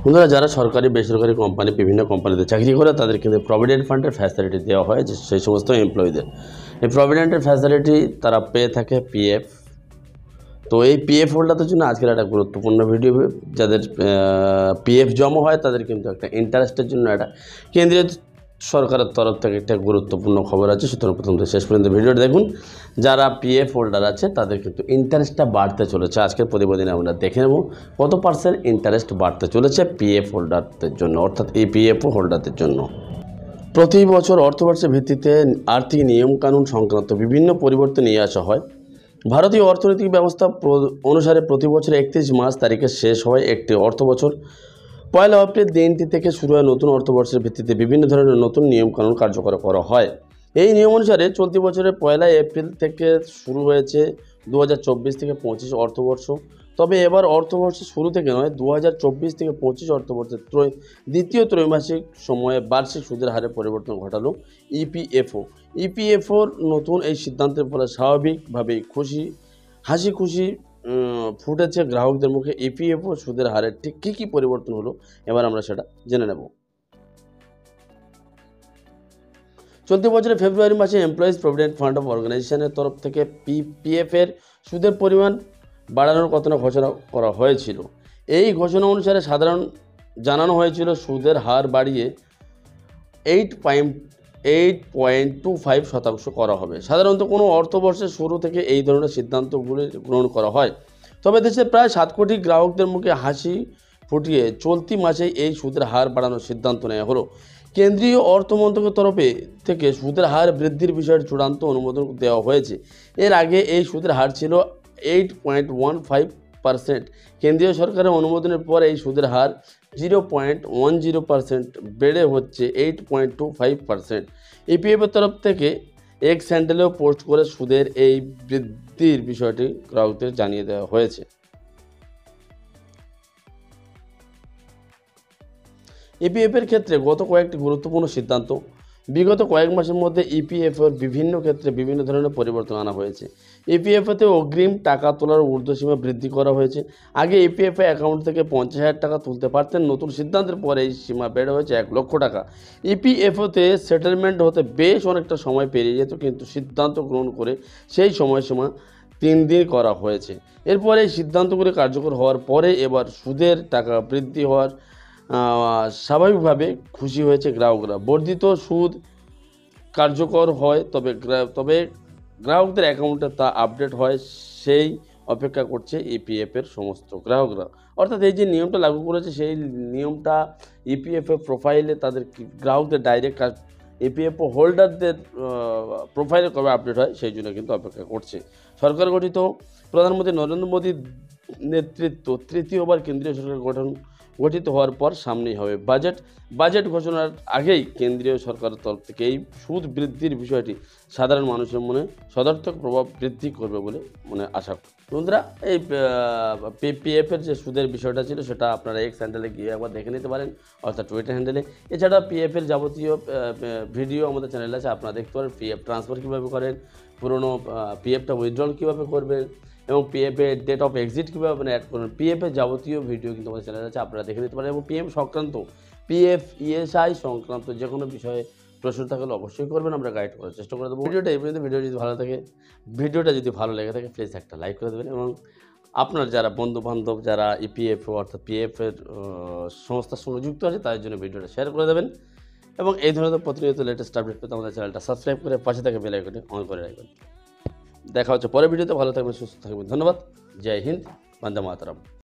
বন্ধুরা, যারা সরকারি বেসরকারি কোম্পানি বিভিন্ন কোম্পানিতে চাকরি করে তাদের কিন্তু প্রভিডেন্ট ফান্ডের ফ্যাসিলিটি দেওয়া হয় যে সেই সমস্ত এমপ্লয়ীদের। এই প্রভিডেন্টের ফ্যাসিলিটি তারা পেয়ে থাকে পিএফ। তো এই পিএফ হোল্ডারদের জন্য আজকের একটা গুরুত্বপূর্ণ ভিডিও। যাদের পিএফ জমা হয় তাদের কিন্তু একটা ইন্টারেস্টের জন্য একটা কেন্দ্রীয় সরকারের তরফ থেকে একটা গুরুত্বপূর্ণ খবর আছে। সুতরাং প্রথম থেকে শেষ পর্যন্ত ভিডিওটা দেখুন। যারা পিএফ হোল্ডার আছে তাদের কিন্তু ইন্টারেস্টটা বাড়তে চলেছে। আজকের প্রতিবেদনে আমরা দেখে নেব কত পার্সেন্ট ইন্টারেস্ট বাড়তে চলেছে পিএফ হোল্ডারদের জন্য, অর্থাৎ এই পিএফও হোল্ডারদের জন্য। প্রতি বছর অর্থবর্ষের ভিত্তিতে আর্থিক নিয়মকানুন সংক্রান্ত বিভিন্ন পরিবর্তন নিয়ে আসা হয়। ভারতীয় অর্থনৈতিক ব্যবস্থা অনুসারে প্রতি বছর 31 মার্চ তারিখে শেষ হয় একটি অর্থবছর। 1 এপ্রিল দিনটি থেকে শুরু হয় নতুন অর্থবর্ষের ভিত্তিতে বিভিন্ন ধরনের নতুন নিয়মকানুন কার্যকর করা হয়। এই নিয়ম অনুসারে চলতি বছরের 1 এপ্রিল থেকে শুরু হয়েছে 2024 থেকে 25 অর্থবর্ষ। তবে এবার অর্থবর্ষের শুরু থেকে নয়, 2024 থেকে 25 অর্থবর্ষের দ্বিতীয় ত্রৈমাসিক সময়ে বার্ষিক সুদের হারে পরিবর্তন ঘটালো ইপিএফও। ইপিএফওর নতুন এই সিদ্ধান্তের ফলে স্বাভাবিকভাবেই হাসি খুশি ফুটেছে গ্রাহকদের মুখে। ইপিএফও সুদের হারে ঠিক কী পরিবর্তন হলো এবার আমরা সেটা জেনে নেব। চলতি বছরের ফেব্রুয়ারি মাসে এমপ্লয়িজ প্রভিডেন্ট ফান্ড অফ অর্গানাইজেশনের তরফ থেকে পিএফের সুদের পরিমাণ বাড়ানোর কথা ঘোষণা করা হয়েছিল। এই ঘোষণা অনুসারে জানানো হয়েছিল সুদের হার বাড়িয়ে 8.25% করা হবে। সাধারণত কোনো অর্থবর্ষের শুরু থেকে এই ধরনের সিদ্ধান্তগুলি গ্রহণ করা হয়। তবে দেশের প্রায় 7 কোটি গ্রাহকদের মুখে হাসি ফুটিয়ে চলতি মাসেই এই সুদের হার বাড়ানোর সিদ্ধান্ত নেওয়া হলো। কেন্দ্রীয় অর্থ মন্ত্রকের তরফে থেকে সুদের হার বৃদ্ধির বিষয়ে চূড়ান্ত অনুমোদন দেওয়া হয়েছে। এর আগে এই সুদের হার ছিল 8.15%। কেন্দ্রীয় সরকারের অনুমোদনের পর এই সুদের হার 0.10% বেড়ে হচ্ছে 8.25%। ইপিএফের তরফ থেকে এক্স হ্যান্ডেলেও পোস্ট করে সুদের এই বৃদ্ধির বিষয়টি গ্রাহকদের জানিয়ে দেওয়া হয়েছে। ইপিএফের ক্ষেত্রে গত কয়েকটি গুরুত্বপূর্ণ সিদ্ধান্ত। বিগত কয়েক মাসের মধ্যে ইপিএফের বিভিন্ন ক্ষেত্রে বিভিন্ন ধরনের পরিবর্তন আনা হয়েছে। ইপিএফতে অগ্রিম টাকা তোলার ঊর্ধ্বসীমা বৃদ্ধি করা হয়েছে। আগে ইপিএফ অ্যাকাউন্ট থেকে 50,000 টাকা তুলতে পারতেন। নতুন সিদ্ধান্তের পরে এই সীমা বেড়ে হয়েছে 1 লক্ষ টাকা। ইপিএফতে সেটেলমেন্ট হতে বেশ অনেকটা সময় পেরিয়ে যেত, কিন্তু সিদ্ধান্ত গ্রহণ করে সেই সময়সীমা 3 দিন করা হয়েছে। এরপরে এই সিদ্ধান্তগুলি কার্যকর হওয়ার পরে এবার সুদের টাকা বৃদ্ধি হওয়ার স্বাভাবিকভাবে খুশি হয়েছে গ্রাহকরা। বর্ধিত সুদ কার্যকর হয়, তবে গ্রাহকদের অ্যাকাউন্টে তা আপডেট হয় সেই অপেক্ষা করছে ইপিএফের সমস্ত গ্রাহকরা। অর্থাৎ এই যে নিয়মটা লাগু করেছে সেই নিয়মটা ইপিএফের প্রোফাইলে তাদের গ্রাহকদের ডাইরেক্ট ইপিএফও হোল্ডারদের প্রোফাইলে কবে আপডেট হয় সেই জন্য কিন্তু অপেক্ষা করছে। সরকার গঠিত প্রধানমন্ত্রী নরেন্দ্র মোদীর নেতৃত্ব তৃতীয়বার কেন্দ্রীয় সরকার গঠিত হওয়ার পর সামনেই হবে বাজেট ঘোষণার আগেই কেন্দ্রীয় সরকারের তরফ থেকে এই সুদ বৃদ্ধির বিষয়টি সাধারণ মানুষের মনে সদর্থক প্রভাব বৃদ্ধি করবে বলে আশা করি। বন্ধুরা, এই পিএফের যে সুদের বিষয়টা ছিল সেটা আপনারা এক্স হ্যান্ডেলে গিয়ে একবার দেখে নিতে পারেন, অর্থাৎ টুইটার হ্যান্ডেলে। এছাড়া পিএফের যাবতীয় ভিডিও আমাদের চ্যানেলে আছে, আপনারা দেখতে পারেন। পিএফ ট্রান্সফার কীভাবে করেন, পুরনো পিএফটা উইথড্রল কীভাবে করবেন এবং পিএফের ডেট অফ এক্সিট কীভাবে অ্যাড করবেন, পিএফের যাবতীয় ভিডিও কিন্তু আমাদের চ্যানেলে আছে, আপনারা দেখে নিতে পারেন। এবং পিএফ ইএসআই সংক্রান্ত যে কোনো বিষয়ে প্রশ্ন থাকলে অবশ্যই করবেন, আমরা গাইড করার চেষ্টা করে দেবো। ভিডিওটা যদি ভালো লেগে থাকে প্লিজ একটা লাইক করে দেবেন এবং আপনার যারা বন্ধুবান্ধব যারা ইপিএফও অর্থাৎ পিএফের সংস্থার সঙ্গে যুক্ত আছে তাদের জন্য ভিডিওটা শেয়ার করে দেবেন এবং এই ধরনের প্রতিনিয়ত লেটেস্ট আপডেট পেতে আমাদের চ্যানেলটা সাবস্ক্রাইব করে পাশে থাকা বেল আইকনটি অন করে রাখবেন। দেখা হচ্ছে পরের ভিডিওতে। ভালো থাকবেন, সুস্থ থাকবেন। ধন্যবাদ। জয় হিন্দ, বন্দে মাতরম।